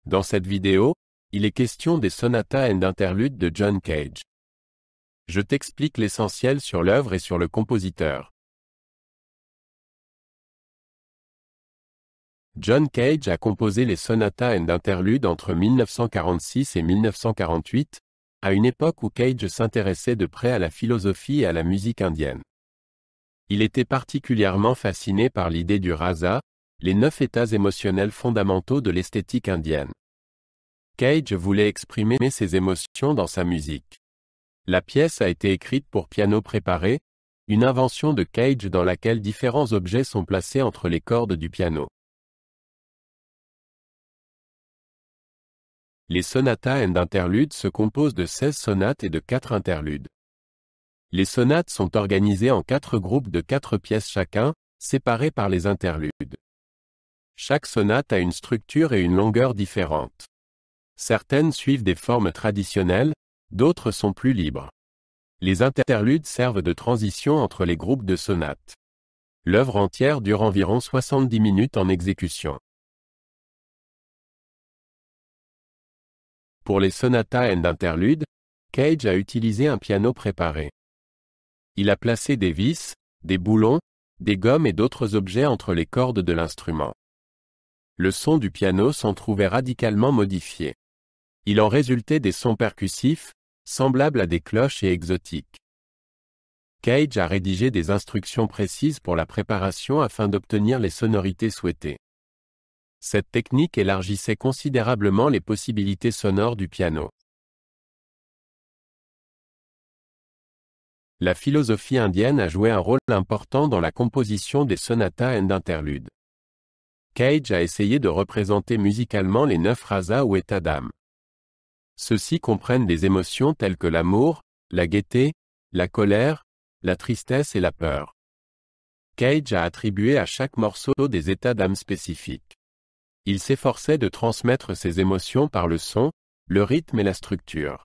Dans cette vidéo, il est question des sonatas and interludes de John Cage. Je t'explique l'essentiel sur l'œuvre et sur le compositeur. John Cage a composé les sonatas and interludes entre 1946 et 1948, à une époque où Cage s'intéressait de près à la philosophie et à la musique indienne. Il était particulièrement fasciné par l'idée du rasa, les 9 états émotionnels fondamentaux de l'esthétique indienne. Cage voulait exprimer ses émotions dans sa musique. La pièce a été écrite pour piano préparé, une invention de Cage dans laquelle différents objets sont placés entre les cordes du piano. Les sonatas and interludes se composent de 16 sonates et de 4 interludes. Les sonates sont organisées en 4 groupes de 4 pièces chacun, séparés par les interludes. Chaque sonate a une structure et une longueur différentes. Certaines suivent des formes traditionnelles, d'autres sont plus libres. Les interludes servent de transition entre les groupes de sonates. L'œuvre entière dure environ 70 minutes en exécution. Pour les sonatas and interludes, Cage a utilisé un piano préparé. Il a placé des vis, des boulons, des gommes et d'autres objets entre les cordes de l'instrument. Le son du piano s'en trouvait radicalement modifié. Il en résultait des sons percussifs, semblables à des cloches et exotiques. Cage a rédigé des instructions précises pour la préparation afin d'obtenir les sonorités souhaitées. Cette technique élargissait considérablement les possibilités sonores du piano. La philosophie indienne a joué un rôle important dans la composition des sonatas and interludes. Cage a essayé de représenter musicalement les 9 rasas ou états d'âme. Ceux-ci comprennent des émotions telles que l'amour, la gaieté, la colère, la tristesse et la peur. Cage a attribué à chaque morceau des états d'âme spécifiques. Il s'efforçait de transmettre ces émotions par le son, le rythme et la structure.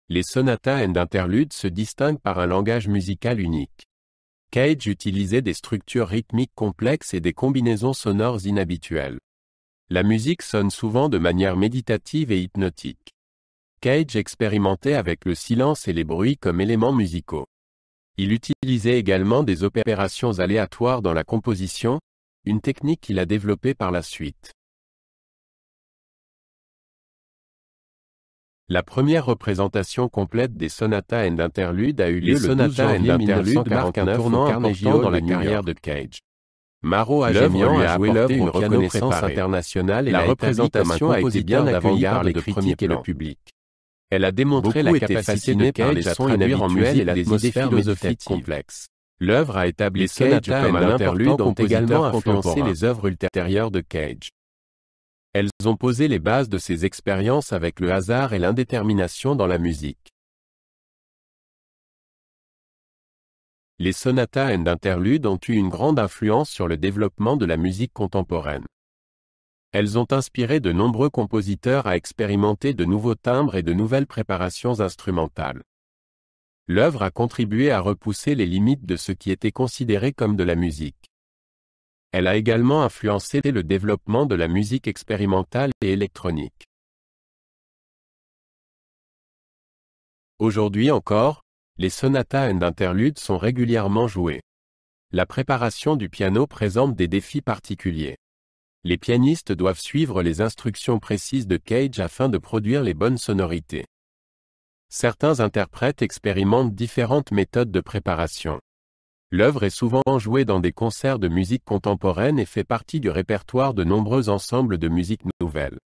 Les sonatas and interludes se distinguent par un langage musical unique. Cage utilisait des structures rythmiques complexes et des combinaisons sonores inhabituelles. La musique sonne souvent de manière méditative et hypnotique. Cage expérimentait avec le silence et les bruits comme éléments musicaux. Il utilisait également des opérations aléatoires dans la composition, une technique qu'il a développée par la suite. La première représentation complète des sonatas and interludes a eu lieu le 12 janvier 1949 au Carnegie Hall dans la carrière de Cage. Maro Agemian a joué l'œuvre une reconnaissance internationale et la représentation a été bien accueillie par les critiques et le public. Elle a démontré la capacité de Cage à traduire en musique les idées philosophiques complexes. L'œuvre a établi Cage comme un interlude ont également influencé les œuvres ultérieures de Cage. Elles ont posé les bases de ses expériences avec le hasard et l'indétermination dans la musique. Les sonatas and interludes ont eu une grande influence sur le développement de la musique contemporaine. Elles ont inspiré de nombreux compositeurs à expérimenter de nouveaux timbres et de nouvelles préparations instrumentales. L'œuvre a contribué à repousser les limites de ce qui était considéré comme de la musique. Elle a également influencé le développement de la musique expérimentale et électronique. Aujourd'hui encore, les sonatas and interludes sont régulièrement joués. La préparation du piano présente des défis particuliers. Les pianistes doivent suivre les instructions précises de Cage afin de produire les bonnes sonorités. Certains interprètes expérimentent différentes méthodes de préparation. L'œuvre est souvent jouée dans des concerts de musique contemporaine et fait partie du répertoire de nombreux ensembles de musique nouvelle.